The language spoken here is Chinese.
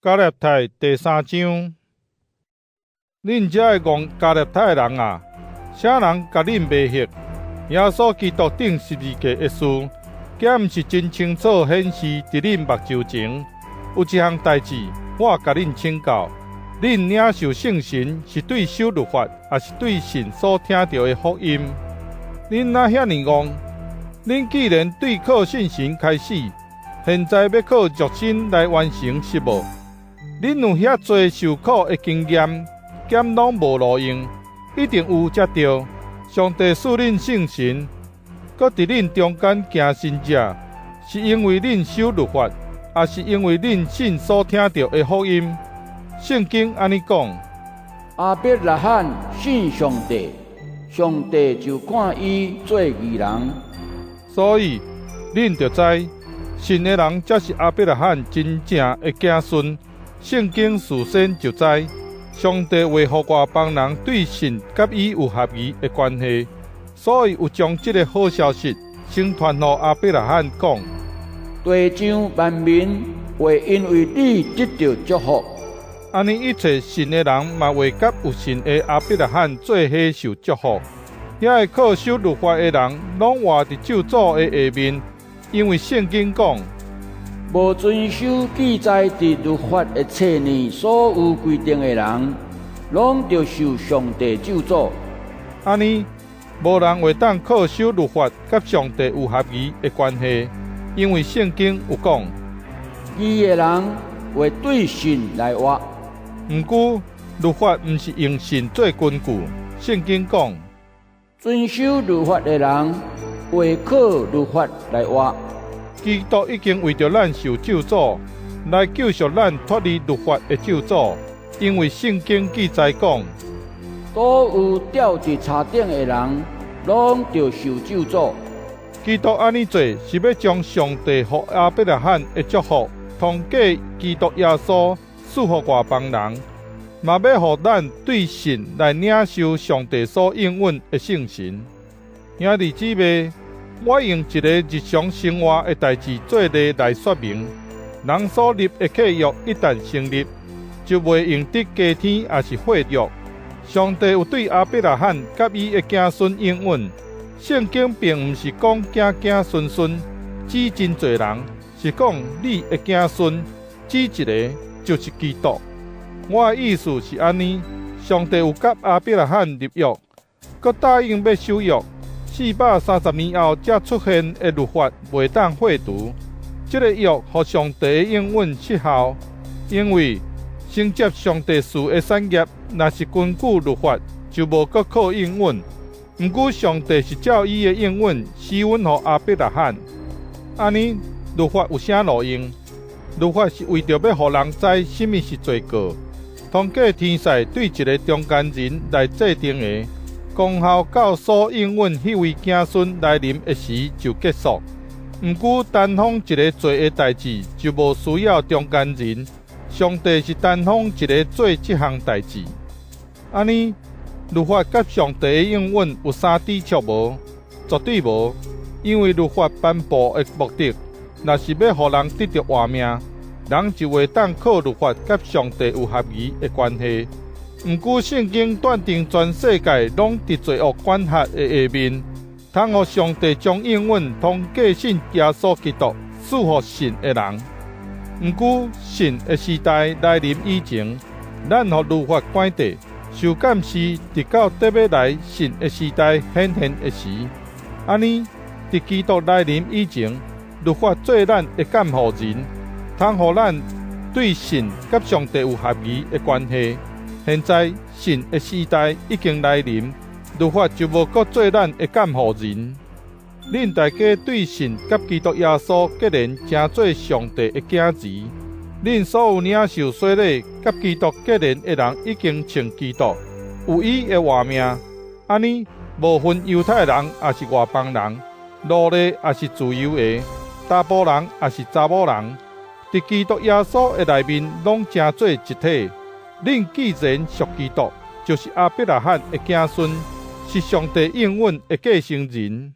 加勒泰第3章，恁遮个戆加勒泰人啊，啥人甲恁迷惑？耶稣基督顶十字架的事，敢毋是真清楚显示伫恁目睭前？有一项代志，我甲恁请教：恁领受圣神是对守律法，还是对神所听到的福音？恁若遐尼戆，恁既然对靠信神开始，现在要靠肉身来完成是无？恁有遐多受苦的经验，兼拢无路用，一定有才对。上帝赐恁圣神，搁伫恁中间行神迹，是因为恁守律法，还是因为恁信所听到的福音？圣经安尼讲：亚伯拉罕信上帝，上帝就看伊做义人。所以恁就知，信的人才是亚伯拉罕真正的子孙。圣经事先就知，上帝为互外邦人对神甲伊有合宜的关系，所以有将这个好消息先传予亚伯拉罕讲：地上万民会因为你得到祝福。安尼一切信的人嘛会甲有信的亚伯拉罕做伙受祝福。遐会靠守律法的人，拢活伫咒诅的下面，因为圣经讲。无遵守记载伫律法的册内所有规定的人，拢着受上帝咒诅。安尼，无人会当靠守律法甲上帝有合宜的关系，因为圣经有讲，义的人会对神来活。毋过，律法毋是用神做根据。圣经讲，遵守律法的人会靠律法来活。基督已经为着咱受咒诅，来救赎咱脱离律法的咒诅。因为圣经记载讲，所有吊伫柴顶的人，拢着受咒诅。基督安尼做，是要将上帝予亚伯拉罕的祝福，通过基督耶稣赐予外邦人，嘛要予咱对神来领受上帝所应允的圣神。兄弟姊妹，我用一个日常生活的代志做例来说明，人所立的契约一旦成立，就袂用得加添也是废约。上帝有对亚伯拉罕甲伊的子孙应允，圣经并毋是讲子孙孙指真侪人，是讲你的子孙指一个就是基督。我的意思是安尼，上帝有甲亚伯拉罕立约，佮答应要守约。430年后才出现的律法袂当废除，这个约互上帝的应允失效，因为承接上帝赐的产业，若是根据律法，就无搁靠应允。毋过上帝是照伊的应允施允予亚伯拉罕。安尼，律法有啥路用？律法是为着要互人知什么是罪过，通过天使对一个中间人来制定的。功效到所应允迄位子孙来临的时就结束。毋过单方一个做的代志就无需要中间人，上帝是单方一个做这项代志。安尼，律法甲上帝的应允有啥抵触无？绝对无，因为律法颁布的目的，若是要互人得到活命，人就会当靠律法甲上帝有合宜的关系。毋过，圣经断定全世界拢伫罪恶管辖的下面，通互上帝将应允通过信耶稣基督赐予信的人。毋过，信的时代来临以前，咱互律法管制，受感是直到得要来信的时代显现的时。安尼，伫基督来临以前，律法做咱的监护人，通互咱对信甲上帝有合宜的关系。现在信的时代已经来临，律法就无搁做咱的监护人。恁大家对信甲基督耶稣结连成做上帝的子儿。恁所有领受洗礼甲基督结连的人，已经称基督，有伊的活命。安尼，无分犹太人也是外邦人，奴隶也是自由的，查甫人也是查某人，伫基督耶稣的内面，拢成做一体。恁既然属基督，就是亚伯拉罕的子孙，是上帝应允的继承人。